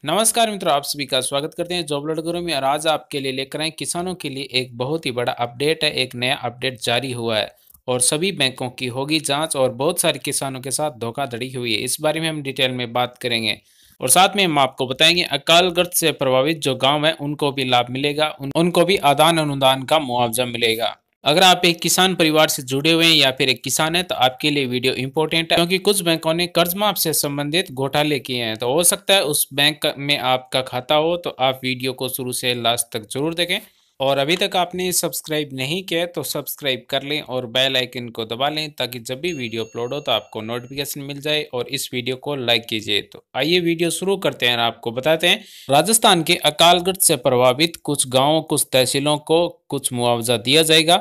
नमस्कार मित्रों, आप सभी का स्वागत करते हैं जॉब लड़कों में। और आज आपके लिए लेकर आए किसानों के लिए एक बहुत ही बड़ा अपडेट है। एक नया अपडेट जारी हुआ है और सभी बैंकों की होगी जांच और बहुत सारे किसानों के साथ धोखाधड़ी हुई है। इस बारे में हम डिटेल में बात करेंगे और साथ में हम आपको बताएंगे अकालग्रस्त से प्रभावित जो गाँव है उनको भी लाभ मिलेगा, उनको भी आदान अनुदान का मुआवजा मिलेगा। अगर आप एक किसान परिवार से जुड़े हुए हैं या फिर एक किसान है तो आपके लिए वीडियो इंपॉर्टेंट है, क्योंकि कुछ बैंकों ने कर्ज माफ से संबंधित घोटाले किए हैं। तो हो सकता है उस बैंक में आपका खाता हो, तो आप वीडियो को शुरू से लास्ट तक जरूर देखें। और अभी तक आपने सब्सक्राइब नहीं किया तो सब्सक्राइब कर लें और बेल आइकन को दबा लें, ताकि जब भी वीडियो अपलोड हो तो आपको नोटिफिकेशन मिल जाए। और इस वीडियो को लाइक कीजिए। तो आइए वीडियो शुरू करते हैं और आपको बताते हैं राजस्थान के अकालग्रस्त से प्रभावित कुछ गाँवों, कुछ तहसीलों को कुछ मुआवजा दिया जाएगा।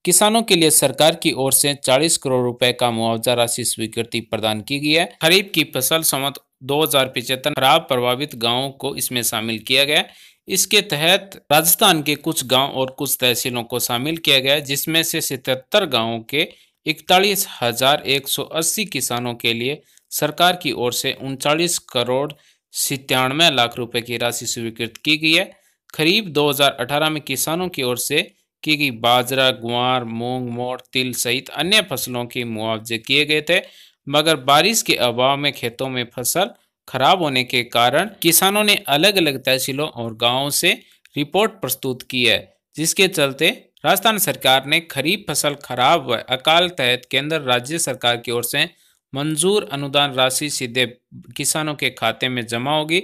किसानों के लिए सरकार की ओर से 40 करोड़ रुपए का मुआवजा राशि स्वीकृति प्रदान की गई है। खरीफ की फसल सम्मत 2075 खराब प्रभावित गांवों को इसमें शामिल किया गया। इसके तहत राजस्थान के कुछ गांव और कुछ तहसीलों को शामिल किया गया, जिसमें से 77 गांवों के 41,180 किसानों के लिए सरकार की ओर से 39 करोड़ 97 लाख रुपए की राशि स्वीकृत की गई है। खरीफ 2018 में किसानों की ओर से की बाजरा, ग्वार, मूंग, मोठ, तिल सहित अन्य फसलों के मुआवजे किए गए थे, मगर बारिश के अभाव में खेतों में फसल खराब होने के कारण किसानों ने अलग अलग तहसीलों और गांवों से रिपोर्ट प्रस्तुत की है, जिसके चलते राजस्थान सरकार ने खरीफ फसल खराब व अकाल तहत केंद्र राज्य सरकार की ओर से मंजूर अनुदान राशि सीधे किसानों के खाते में जमा होगी।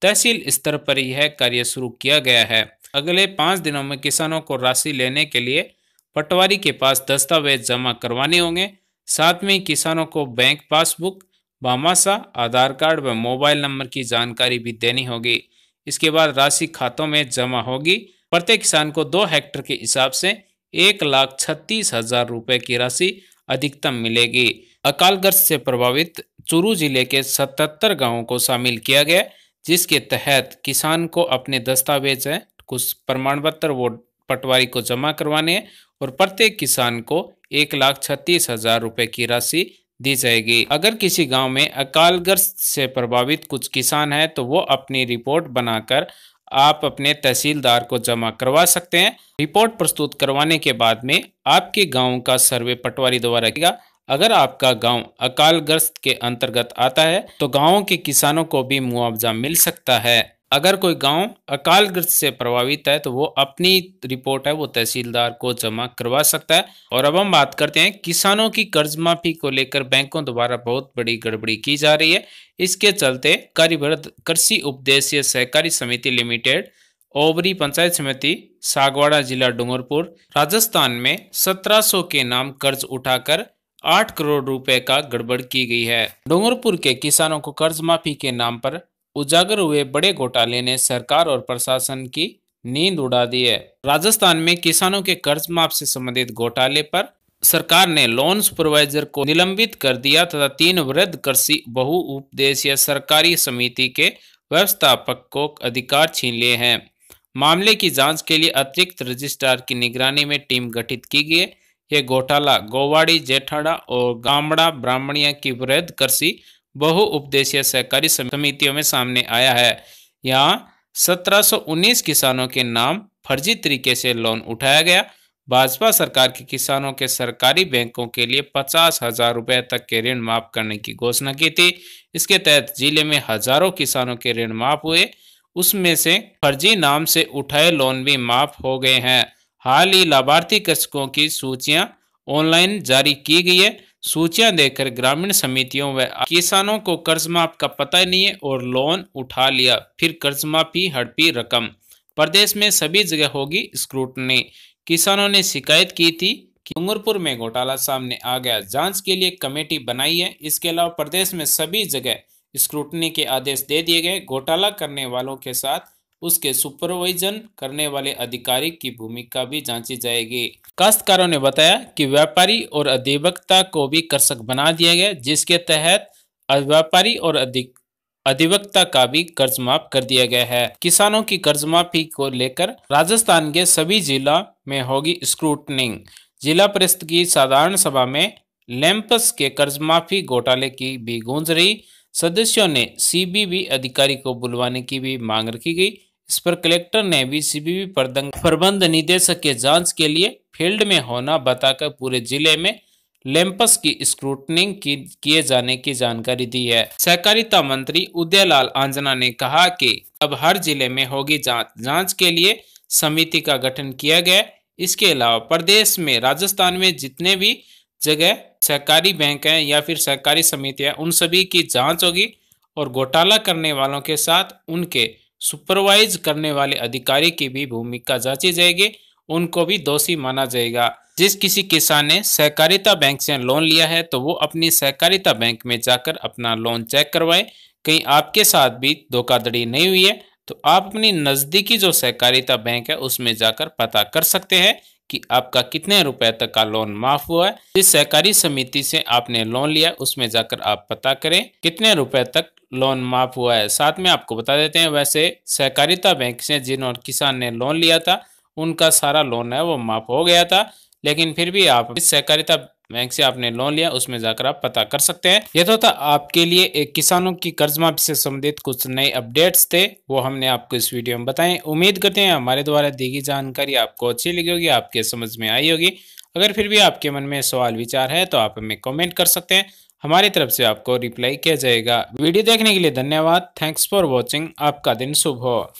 तहसील स्तर पर यह कार्य शुरू किया गया है। अगले 5 दिनों में किसानों को राशि लेने के लिए पटवारी के पास दस्तावेज जमा करवाने होंगे। साथ में किसानों को बैंक पासबुक, भामाशाह, आधार कार्ड व मोबाइल नंबर की जानकारी भी देनी होगी। इसके बाद राशि खातों में जमा होगी। प्रत्येक किसान को 2 हेक्टेयर के हिसाब से 1,36,000 रुपए की राशि अधिकतम मिलेगी। अकालग्रस्त से प्रभावित चूरू जिले के 77 गांवों को शामिल किया गया, जिसके तहत किसान को अपने दस्तावेज है, कुछ प्रमाण पत्र वो पटवारी को जमा करवाने हैं और प्रत्येक किसान को 1,36,000 रुपए की राशि दी जाएगी। अगर किसी गांव में अकालग्रस्त से प्रभावित कुछ किसान है तो वो अपनी रिपोर्ट बनाकर आप अपने तहसीलदार को जमा करवा सकते हैं। रिपोर्ट प्रस्तुत करवाने के बाद में आपके गांव का सर्वे पटवारी द्वारा किया। अगर आपका गांव अकालग्रस्त के अंतर्गत आता है तो गांवों के किसानों को भी मुआवजा मिल सकता है। अगर कोई गांव अकालग्रस्त से प्रभावित है तो वो अपनी रिपोर्ट है वो तहसीलदार को जमा करवा सकता है। और अब हम बात करते हैं किसानों की कर्ज माफी को लेकर बैंकों द्वारा बहुत बड़ी गड़बड़ी की जा रही है। इसके चलते कार्यवृत्त कृषि उपदेशीय सहकारी समिति लिमिटेड, ओबरी पंचायत समिति, सागवाड़ा जिला डूंगरपुर, राजस्थान में 1700 के नाम कर्ज उठाकर 8 करोड़ रुपए का गड़बड़ की गई है। डूंगरपुर के किसानों को कर्ज माफी के नाम पर उजागर हुए बड़े घोटाले ने सरकार और प्रशासन की नींद उड़ा दी है। राजस्थान में किसानों के कर्ज माफ से संबंधित घोटाले पर सरकार ने लोन सुपरवाइजर को निलंबित कर दिया तथा 3 वृहद कृषि बहु उपदेशीय सरकारी समिति के व्यवस्थापक को अधिकार छीन लिए हैं। मामले की जांच के लिए अतिरिक्त रजिस्ट्रार की निगरानी में टीम गठित की गई है। यह घोटाला गोवाड़ी, जेठाड़ा और गामड़ा ब्राह्मणिया की वृहद कृषि बहु उपदेशीय सहकारी समितियों में सामने आया है। यहाँ 1719 किसानों के नाम फर्जी तरीके से लोन उठाया गया। भाजपा सरकार के किसानों के सरकारी बैंकों के लिए 50,000 रुपए तक के ऋण माफ करने की घोषणा की थी। इसके तहत जिले में हजारों किसानों के ऋण माफ हुए, उसमें से फर्जी नाम से उठाए लोन भी माफ हो गए हैं। हाल ही लाभार्थी कृषकों की सूचियां ऑनलाइन जारी की गई है। सूचियां देकर ग्रामीण समितियों व किसानों को कर्ज माफ का पता ही नहीं है और लोन उठा लिया, फिर कर्ज माफी हड़पी रकम। प्रदेश में सभी जगह होगी स्क्रूटनी। किसानों ने शिकायत की थी कि डूंगरपुर में घोटाला सामने आ गया, जांच के लिए कमेटी बनाई है। इसके अलावा प्रदेश में सभी जगह स्क्रूटनी के आदेश दे दिए गए। घोटाला करने वालों के साथ उसके सुपरविजन करने वाले अधिकारी की भूमिका भी जांची जाएगी। काश्तकारों ने बताया कि व्यापारी और अधिवक्ता को भी कृषक बना दिया गया, जिसके तहत व्यापारी और अधिवक्ता का भी कर्ज माफ कर दिया गया है। किसानों की कर्ज माफी को लेकर राजस्थान के सभी जिला में होगी स्क्रूटनिंग। जिला परिषद की साधारण सभा में लैंपस के कर्ज माफी घोटाले की भी गूंज रही। सदस्यों ने सीबीबी अधिकारी को बुलवाने की भी मांग रखी गई। इस पर कलेक्टर ने भी सीबीबी प्रबंध निदेशक के जांच के लिए फील्ड में होना बताकर पूरे जिले में लैंपस की स्क्रूटनिंग किए जाने की जानकारी दी है। सहकारिता मंत्री उदयलाल आंजना ने कहा कि अब हर जिले में होगी जांच के लिए समिति का गठन किया गया। इसके अलावा प्रदेश में राजस्थान में जितने भी जगह सहकारी बैंक हैं या फिर सहकारी समितियां, उन सभी की जांच होगी और घोटाला करने वालों के साथ उनके सुपरवाइज करने वाले अधिकारी की भी भूमिका जांची जाएगी, उनको भी दोषी माना जाएगा। जिस किसी किसान ने सहकारिता बैंक से लोन लिया है तो वो अपनी सहकारिता बैंक में जाकर अपना लोन चेक करवाएं। कहीं आपके साथ भी धोखाधड़ी नहीं हुई है तो आप अपनी नज़दीकी जो सहकारिता बैंक है उसमें जाकर पता कर सकते हैं कि आपका कितने रुपए तक का लोन माफ हुआ है। जिस सहकारी समिति से आपने लोन लिया उसमें जाकर आप पता करें कितने रुपए तक लोन माफ हुआ है। साथ में आपको बता देते हैं, वैसे सहकारिता बैंक से जिन किसान ने लोन लिया था उनका सारा लोन है वो माफ हो गया था, लेकिन फिर भी आप इस सहकारिता बैंक से आपने लोन लिया उसमें जाकर आप पता कर सकते हैं। ये तो था आपके लिए एक किसानों की कर्ज माफी से संबंधित कुछ नए अपडेट्स थे, वो हमने आपको इस वीडियो में बताएं। उम्मीद करते हैं हमारे द्वारा दी गई जानकारी आपको अच्छी लगी होगी, आपके समझ में आई होगी। अगर फिर भी आपके मन में सवाल विचार है तो आप हमें कमेंट कर सकते हैं, हमारी तरफ से आपको रिप्लाई किया जाएगा। वीडियो देखने के लिए धन्यवाद। Thanks for watching. आपका दिन शुभ हो।